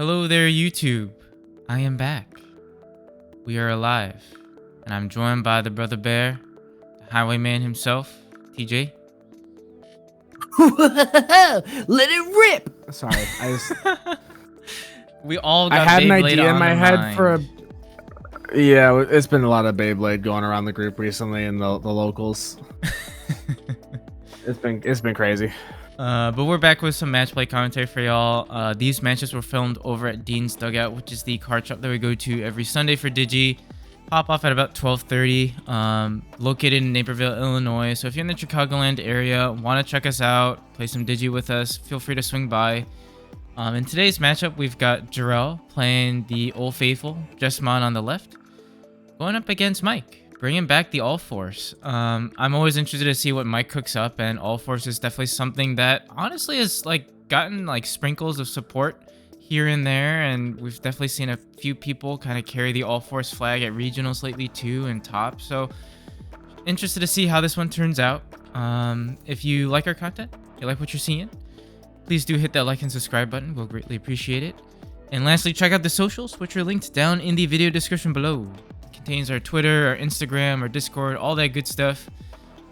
Hello there, YouTube. I am back. We are alive. And I'm joined by the Brother Bear, the Highwayman himself, TJ. Let it rip! Sorry, We all got I had an Beyblade idea in on my the head mind. for a... Yeah, it's been a lot of Beyblade going around the group recently in the locals. It's been crazy. But we're back with some match play commentary for y'all. These matches were filmed over at Dean's Dugout, which is the card shop that we go to every Sunday for Digi. Pop off at about 12:30. Located in Naperville, Illinois. So if you're in the Chicagoland area, want to check us out, play some Digi with us, feel free to swing by. In today's matchup, we've got Jorel playing the Old Faithful, Jesmon on the left, going up against Mike, bringing back the All-Force. I'm always interested to see what Mike cooks up, and All-Force is definitely something that honestly has gotten sprinkles of support here and there, and we've definitely seen a few people kind of carry the All-Force flag at regionals lately too and top. So interested to see how this one turns out. If you like our content, you like what you're seeing, please do hit that like and subscribe button. We'll greatly appreciate it. And lastly, check out the socials, which are linked down in the video description below. It contains our Twitter, our Instagram, our Discord, all that good stuff.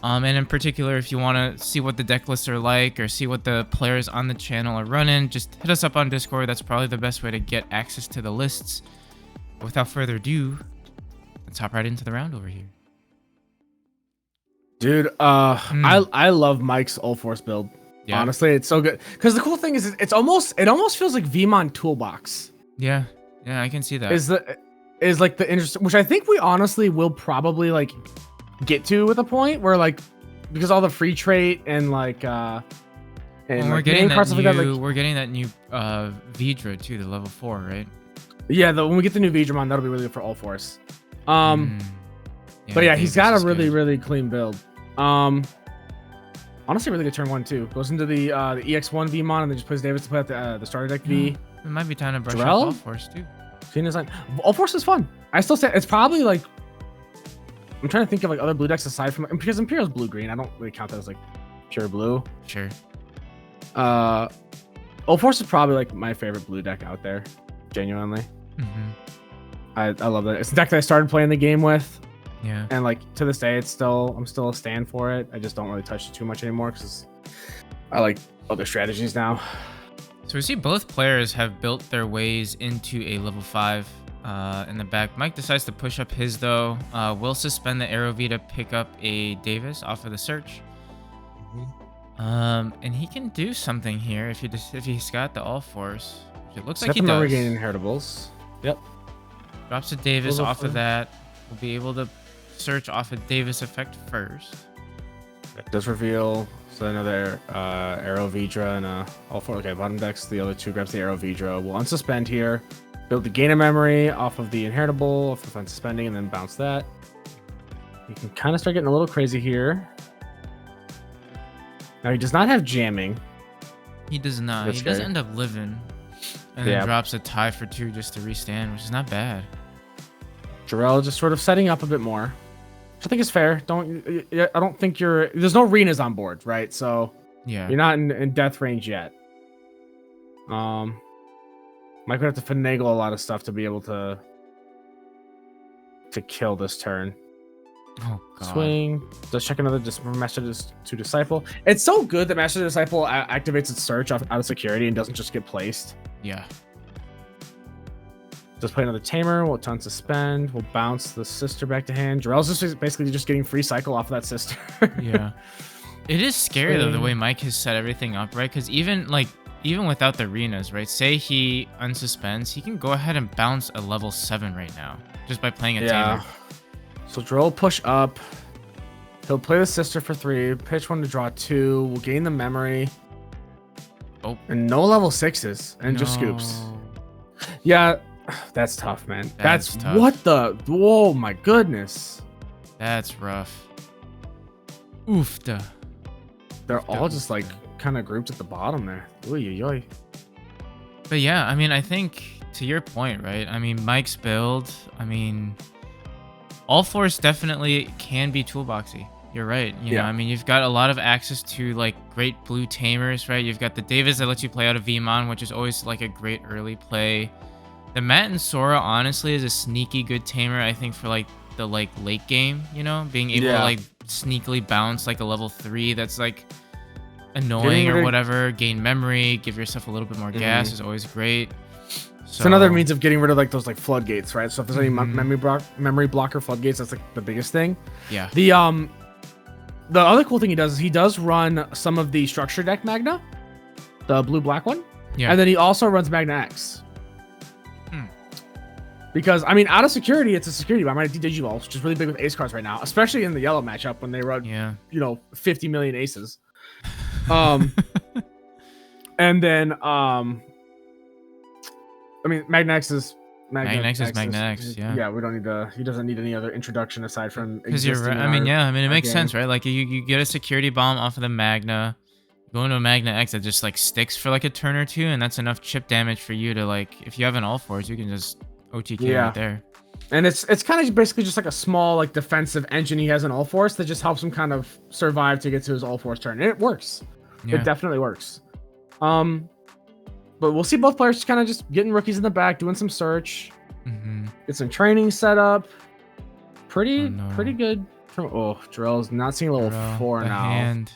And in particular, if you want to see what the deck lists are like or see what the players on the channel are running, just hit us up on Discord. That's probably the best way to get access to the lists. Without further ado, let's hop right into the round over here. Dude, I love Mike's All-Force build. Yeah. Honestly, it's so good. Because the cool thing is, it almost feels like Veedramon Toolbox. Yeah, I can see that. Is like the interest, which I think we honestly will probably get to with a point where because all the free trait and and we're getting that we're getting that new Veedra too, the level 4, right? Yeah, when we get the new Veedramon, that'll be really good for All-Force. Yeah, but yeah, he's got a really clean build. Honestly, really good turn 1 too. Goes into the EX-1 Veedramon and then just plays Davis to play at the starter deck V. It might be time to brush up All-Force too. All-Force is fun. I still say it's probably I'm trying to think of other blue decks aside from, because Imperial's blue-green. I don't really count that as pure blue. Sure. All-Force is probably my favorite blue deck out there, genuinely. I love that. It's the deck that I started playing the game with. Yeah. And to this day, I'm still a stand for it. I just don't really touch it too much anymore because I like other strategies now. So we see both players have built their ways into a level 5 in the back. Mike decides to push up his though. Will suspend the Arrow V to pick up a Davis off of the search. And he can do something here if he's got the All-Force. It looks like he does. Regaining inheritables. Yep. Drops a Davis off of that. We'll be able to search off a Davis effect first. It does reveal another Arrow Veedra and All-Force. Okay, bottom decks. The other two grabs the Arrow Veedra. We'll unsuspend here. Build the gain of memory off of the inheritable, off of unsuspending, and then bounce that. You can kind of start getting a little crazy here. Now he does not have jamming. He does not. He does end up living, and then drops a tie for 2 just to restand, which is not bad. Jorel just sort of setting up a bit more, which I think is fair. I don't think there's no arenas on board, right? So yeah, you're not in death range yet. Mike would have to finagle a lot of stuff to be able to kill this turn. Oh god. Swing. Does check another Master to Disciple. It's so good that Master Disciple activates its search out of security and doesn't just get placed. Yeah. Just play another Tamer. We'll unsuspend. We'll bounce the sister back to hand. Jorel's just basically just getting free cycle off of that sister. Yeah. It is scary though the way Mike has set everything up, right? Because even without the arenas, right? Say he unsuspends, he can go ahead and bounce a level 7 right now just by playing a Tamer. So Jorel push up. He'll play the sister for 3. Pitch 1 to draw 2. We'll gain the memory. Oh. And no level 6s and just scoops. Yeah. That's tough, man. That's tough. What the? Whoa, my goodness. That's rough. Oofda. They're all just kind of grouped at the bottom there. Oy. But yeah, I mean, I think to your point, right? I mean, Mike's build, All-Force definitely can be toolboxy. You're right. You know, I mean, you've got a lot of access to like great blue tamers, right? You've got the Davis that lets you play out of Veedramon, which is always like a great early play. The Matt and Sora, honestly, is a sneaky good tamer, I think, for like the like late game, you know, being able to like sneakily bounce like a level 3 that's like annoying or whatever, gain memory, give yourself a little bit more gas is always great. So, it's another means of getting rid of like those like floodgates, right? So if there's any memory blocker floodgates, that's like the biggest thing. Yeah. The other cool thing he does is he does run some of the structure deck Magna, the blue-black one. Yeah. And then he also runs Magna X. Because, I mean, out of security, it's a security bomb, right? Digivolve, which is really big with ace cards right now, especially in the yellow matchup when they run, you know, 50 million aces. And then, I mean, Magna X is... Magna X, yeah. Yeah, we don't need to... He doesn't need any other introduction aside from... Because you're right. I mean, yeah, I mean, it makes sense, right? Like, you get a security bomb off of the Magna, go into a Magna X that just, like, sticks for, like, a turn or two, and that's enough chip damage for you to, like... If you have an All-Force, you can just OTK right there. And it's kind of basically just like a small, like, defensive engine he has in All-Force that just helps him kind of survive to get to his All-Force turn. And it works. Yeah. It definitely works. But we'll see both players just kind of just getting rookies in the back, doing some search, get some training set up. Pretty good. Jorel's not seeing level 4 now. And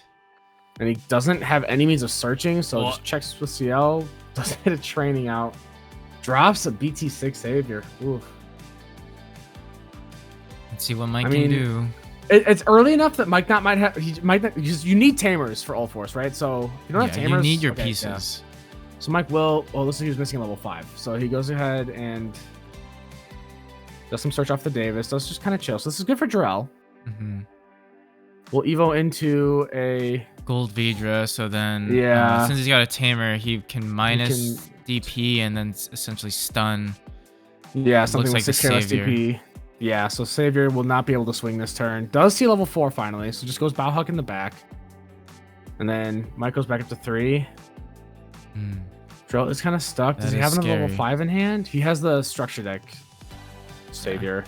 he doesn't have any means of searching, so just checks with CL, doesn't hit a training out. Drops a BT6 savior. Oof. Let's see what Mike can do. It's early enough that Mike might have. He might not, because you need tamers for All-Force, right? So you don't have tamers. You need your pieces. Yeah. So Mike will. Oh, looks like he was missing a level 5. So he goes ahead and does some search off the Davis. Does just kind of chill. So this is good for Jorel. We'll Evo into a gold Veedra. So then, since he's got a tamer, he can minus DP and then essentially stun. Yeah, something like 6 less DP. Yeah, so Savior will not be able to swing this turn. Does see level 4 finally, so just goes Bowhuck in the back. And then Mike goes back up to 3. Jorel is kind of stuck. Does he have another level 5 in hand? He has the structure deck. Savior.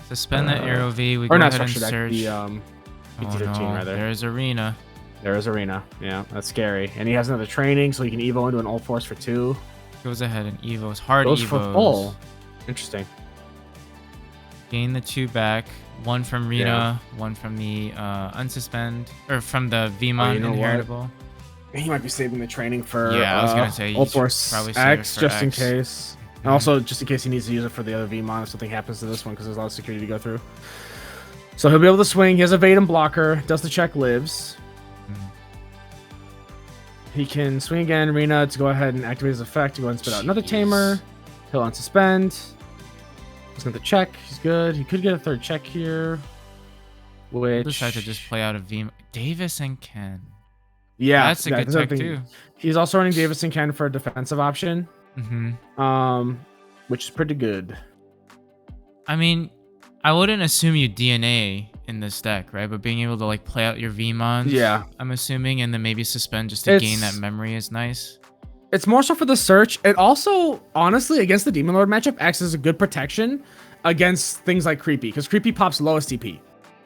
Suspend that Arrow V. We go ahead and search. The BT15 rather. There's Arena. There is Arena. Yeah, that's scary. And he has another training, so he can Evo into an All-Force for 2. Goes ahead and Evos. Hard Goes Evos. for full. Interesting. Gain the 2 back. 1 from Rena, 1 from the unsuspend, or from the Veedramon inheritable. He might be saving the training for I was gonna say All-Force X just in case. And also just in case he needs to use it for the other Veedramon if something happens to this one, because there's a lot of security to go through. So he'll be able to swing. He has a Vaden blocker. Does the check, lives. He can swing again, Rena, to go ahead and activate his effect to go ahead and spit out another tamer. He'll unsuspend. He's got the check. He's good. He could get a 3rd check here. Which... He'll decide to just play out of Veedramon. Davis and Ken. Yeah. That's a good tech too. He's also running Davis and Ken for a defensive option. Which is pretty good. I mean, I wouldn't assume you DNA in this deck, right? But being able to like play out your Veedramons, I'm assuming, and then maybe suspend just to gain that memory is nice. It's more so for the search. It also, honestly, against the Demon Lord matchup, acts as a good protection against things like Creepy, because Creepy pops lowest DP.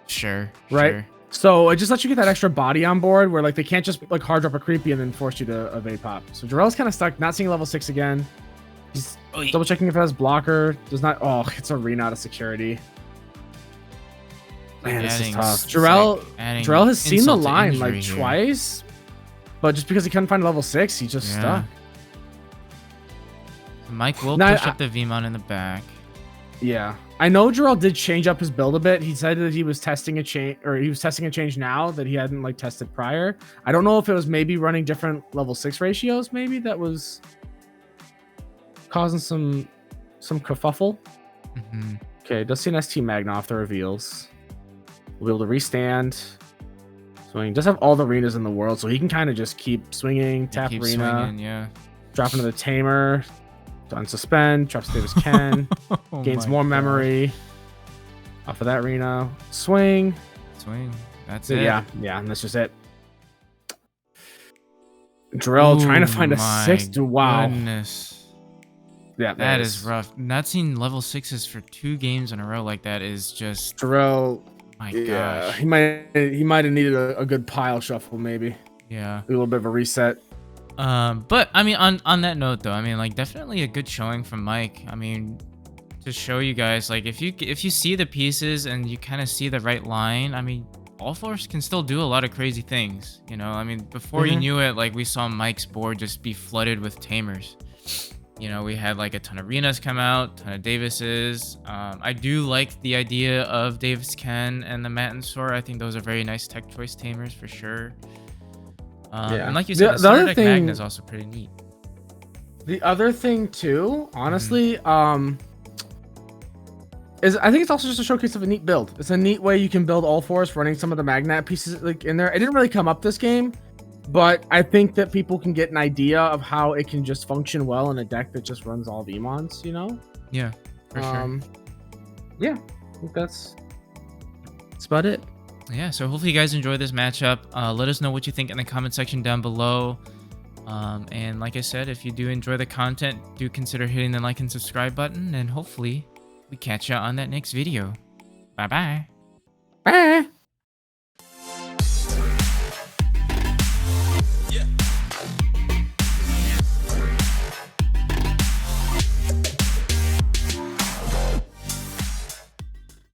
Sure. Right? So it just lets you get that extra body on board where like they can't just like hard drop a Creepy and then force you to evade pop. So Jorel's kind of stuck, not seeing level 6 again. He's double checking if it has blocker. Does not. Oh, it's Arena out of security. Man, this is tough. Jorel has seen the line like twice, but just because he couldn't find a level 6, he just stuck. Mike will push up the Veedramon in the back. Yeah, I know Jorel did change up his build a bit. He said that he was testing a change, or he was testing a change now that he hadn't like tested prior. I don't know if it was maybe running different level 6 ratios. Maybe that was causing some kerfuffle. Okay, does see an ST Magna off the reveals. We'll be able to restand. So he does have all the arenas in the world, so he can kind of just keep swinging, tap arena, drop into the tamer, to unsuspend, drops Davis Ken, gains more memory off of that arena, swing. That's it. Yeah, and that's just it. Jorel trying to find a 6. Wow. Goodness. Yeah, that is rough. Not seeing level 6s for 2 games in a row like that is just... Jorel My Yeah, gosh. he might have needed a good pile shuffle, maybe. Yeah. A little bit of a reset. But I mean, on that note though, I mean, like definitely a good showing from Mike. I mean, to show you guys, like if you see the pieces and you kind of see the right line, I mean, Allforce can still do a lot of crazy things. You know, I mean, before you knew it, like we saw Mike's board just be flooded with tamers. You know, we had like a ton of Renas come out, ton of Davises. I do like the idea of Davis Ken and the Mattensaur. I think those are very nice tech choice tamers for sure. Yeah. And like you said, the other Center Deck thing, Magna is also pretty neat. the other thing too, honestly, is I think it's also just a showcase of a neat build. It's a neat way you can build Allforce running some of the Magnat pieces like in there. It didn't really come up this game, but I think that people can get an idea of how it can just function well in a deck that just runs all Vmons, you know? Yeah, for sure. Yeah, I think that's about it. Yeah, so hopefully you guys enjoy this matchup. Let us know what you think in the comment section down below. And like I said, if you do enjoy the content, do consider hitting the like and subscribe button, and hopefully we catch you on that next video. Bye-bye. Bye.